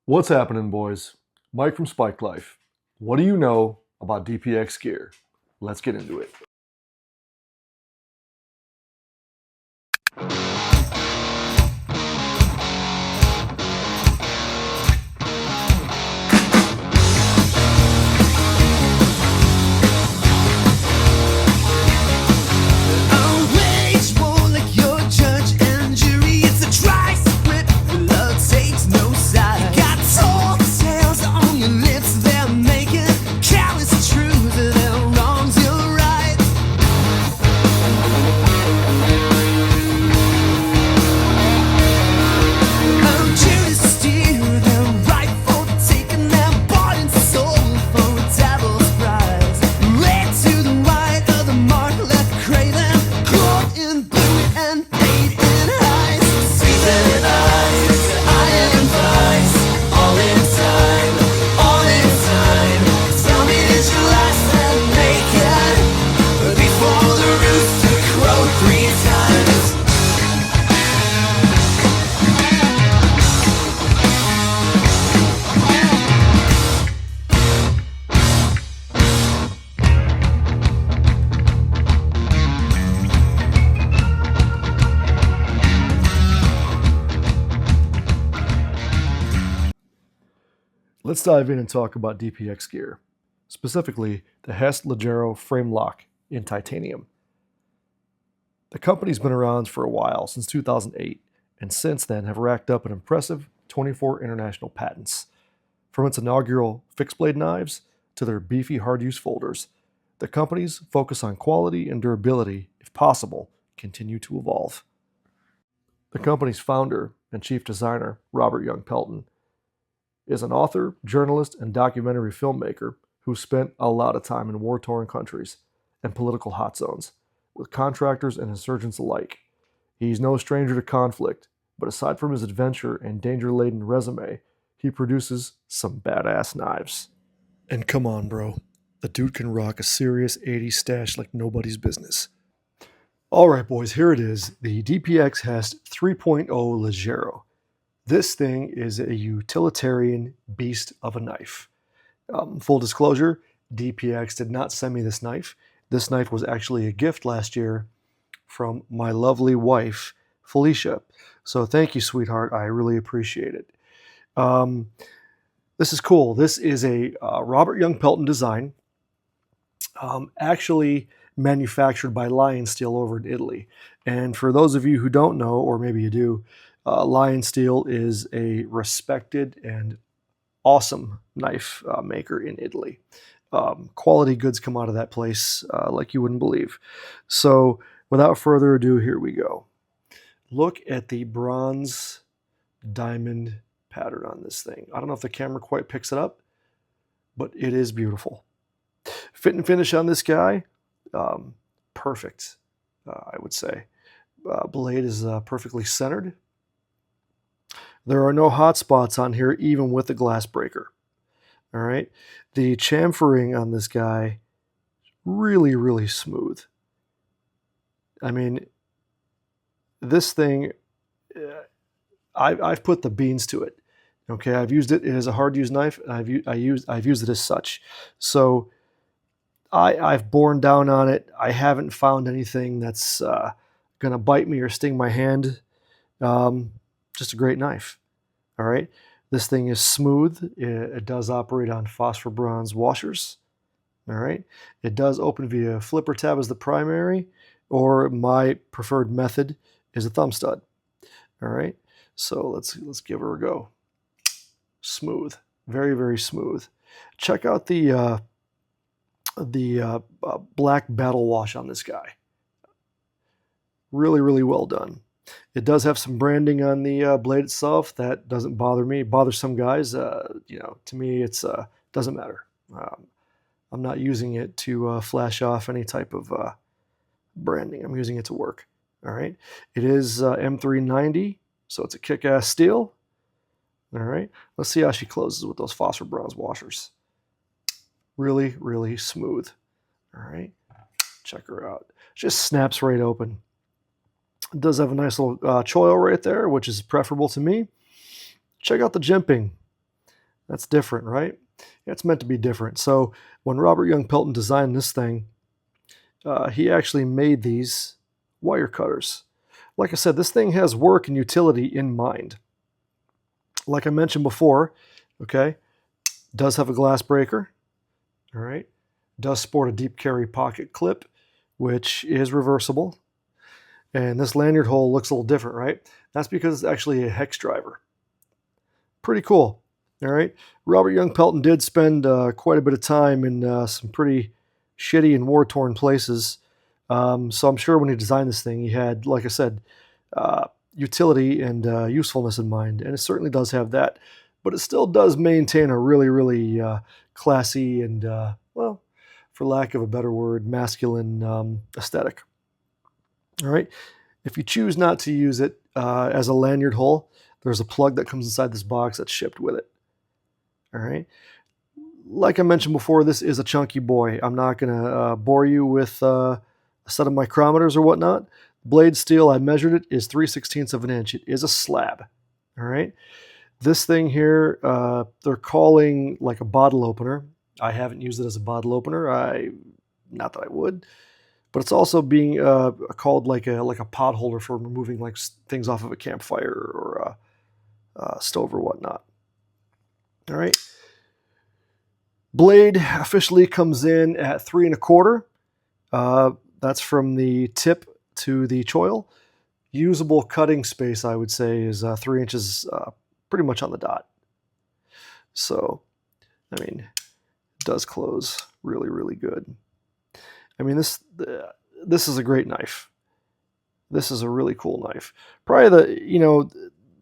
What's happening, boys? Mike from Spike Life. What do you know about DPX gear? Let's get into it. Let's dive in and talk about DPX gear, specifically the Hest Leggaro frame lock in titanium. The company's been around for a while, since 2008, and since then have racked up an impressive 24 international patents. From its inaugural fixed blade knives to their beefy hard-use folders, the company's focus on quality and durability, if possible, continue to evolve. The company's founder and chief designer, Robert Young Pelton, is an author, journalist, and documentary filmmaker who spent a lot of time in war-torn countries and political hot zones, with contractors and insurgents alike. He's no stranger to conflict, but aside from his adventure and danger-laden resume, he produces some badass knives. And come on, bro. The dude can rock a serious 80s stash like nobody's business. All right, boys, here it is, the DPX Hest 3.0 Leggaro. This thing is a utilitarian beast of a knife. Full disclosure, DPX did not send me this knife. This knife was actually a gift last year from my lovely wife, Felicia. So thank you, sweetheart. I really appreciate it. This is cool. This is a Robert Young Pelton design, actually manufactured by Lion Steel over in Italy. And for those of you who don't know, or maybe you do, Lion Steel is a respected and awesome knife maker in Italy. Quality goods come out of that place like you wouldn't believe. So without further ado, here we go. Look at the bronze diamond pattern on this thing. I don't know if the camera quite picks it up, but it is beautiful. Fit and finish on this guy, perfect, I would say. Blade is perfectly centered. There are no hot spots on here, even with the glass breaker. All right. The chamfering on this guy, really, really smooth. I mean, this thing, I've put the beans to it. Okay, I've used it. It is a hard-use knife, and I've used it as such. So I've borne down on it. I haven't found anything that's going to bite me or sting my hand. Just a great knife. All right. This thing is smooth. It does operate on phosphor bronze washers. All right. It does open via flipper tab as the primary, or my preferred method is a thumb stud. All right. So let's give her a go. Smooth. Very, very smooth. Check out the black battle wash on this guy. Really, really well done. It does have some branding on the blade itself. That doesn't bother me. It bothers some guys. To me, it's doesn't matter. I'm not using it to flash off any type of branding. I'm using it to work. All right. It is M390, so it's a kick-ass steel. All right. Let's see how she closes with those phosphor bronze washers. Really, really smooth. All right. Check her out. Just snaps right open. It does have a nice little choil right there, which is preferable to me. Check out the jimping. That's different, right? Yeah, it's meant to be different. So when Robert Young Pelton designed this thing, he actually made these wire cutters. Like I said, this thing has work and utility in mind. Like I mentioned before, okay, does have a glass breaker, all right, does sport a deep carry pocket clip, which is reversible. And this lanyard hole looks a little different, right? That's because it's actually a hex driver. Pretty cool, all right? Robert Young Pelton did spend quite a bit of time in some pretty shitty and war-torn places. So I'm sure when he designed this thing, he had, like I said, utility and usefulness in mind, and it certainly does have that. But it still does maintain a really, really classy and, well, for lack of a better word, masculine aesthetic. All right. If you choose not to use it as a lanyard hole, there's a plug that comes inside this box that's shipped with it. All right. Like I mentioned before, this is a chunky boy. I'm not going to bore you with a set of micrometers or whatnot. Blade steel, I measured it, is 3/16 of an inch. It is a slab. All right. This thing here, they're calling like a bottle opener. I haven't used it as a bottle opener. Not that I would, but it's also being called like a pot holder for removing like things off of a campfire or a stove or whatnot. All right. Blade officially comes in at 3 1/4. That's from the tip to the choil. Usable cutting space, I would say, is 3 inches, pretty much on the dot. So, I mean, it does close really, really good. I mean, this is a great knife. This is a really cool knife. Probably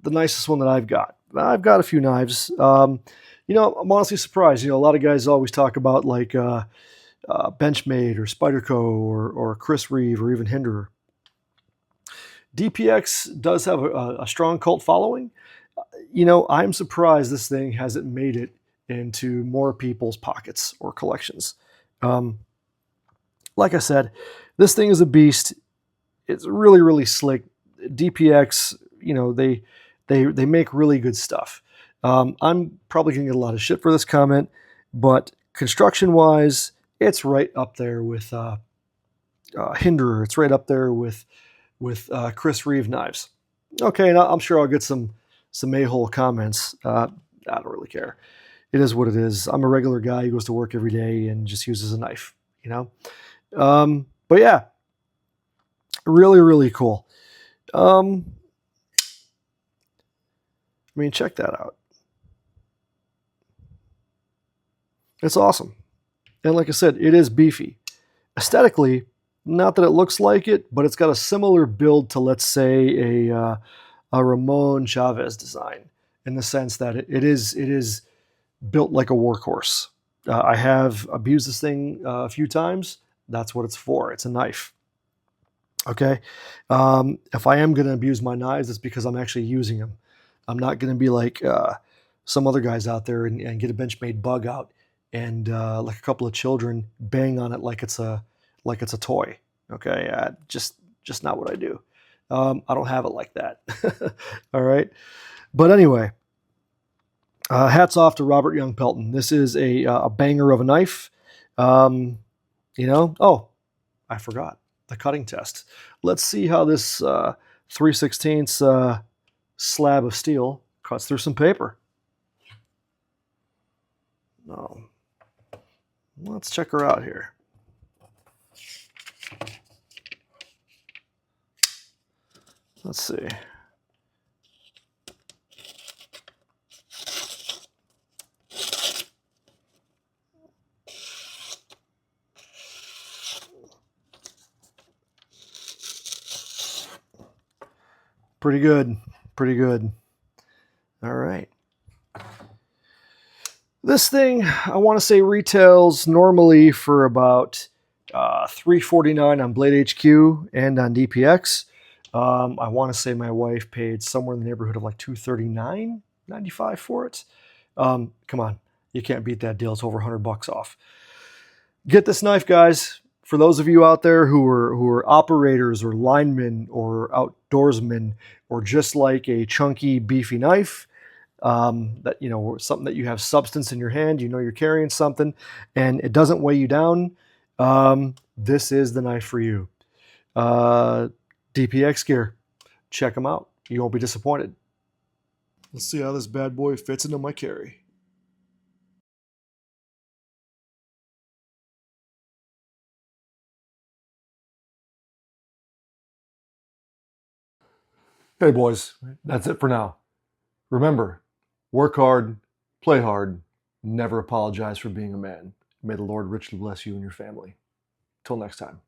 the nicest one that I've got. I've got a few knives. I'm honestly surprised. A lot of guys always talk about like Benchmade or Spyderco or Chris Reeve or even Hinderer. DPX does have a strong cult following. I'm surprised this thing hasn't made it into more people's pockets or collections. Like I said, this thing is a beast. It's really, really slick. DPX, they make really good stuff. I'm probably going to get a lot of shit for this comment, but construction-wise, it's right up there with Hinderer. It's right up there with Chris Reeve knives. Okay, and I'm sure I'll get some a-hole comments. I don't really care. It is what it is. I'm a regular guy who goes to work every day and just uses a knife, But yeah, really, really cool. I mean, check that out. It's awesome. And like I said, it is beefy. Aesthetically, not that it looks like it, but it's got a similar build to, let's say, a Ramon Chavez design, in the sense that it is built like a workhorse. I have abused this thing a few times. That's what it's for. It's a knife. Okay. If I am going to abuse my knives, it's because I'm actually using them. I'm not going to be like some other guys out there and get a Benchmade bug out and like a couple of children bang on it like it's a toy. Okay. Just not what I do. I don't have it like that. All right. But anyway, hats off to Robert Young Pelton. This is a banger of a knife. Oh, I forgot the cutting test. Let's see how this 3/16 slab of steel cuts through some paper. Oh. Let's check her out here. Let's see. Pretty good. Pretty good. All right. This thing, I want to say, retails normally for about $349 on Blade HQ and on DPX. I want to say my wife paid somewhere in the neighborhood of like $239.95 for it. Come on, you can't beat that deal. It's over $100 off. Get this knife, guys. For those of you out there who are operators or linemen or outdoorsmen or just like a chunky, beefy knife, that, something that you have substance in your hand, you're carrying something, and it doesn't weigh you down, this is the knife for you. DPX gear, check them out. You won't be disappointed. Let's see how this bad boy fits into my carry. Hey boys, that's it for now. Remember, work hard, play hard, never apologize for being a man. May the Lord richly bless you and your family. Till next time.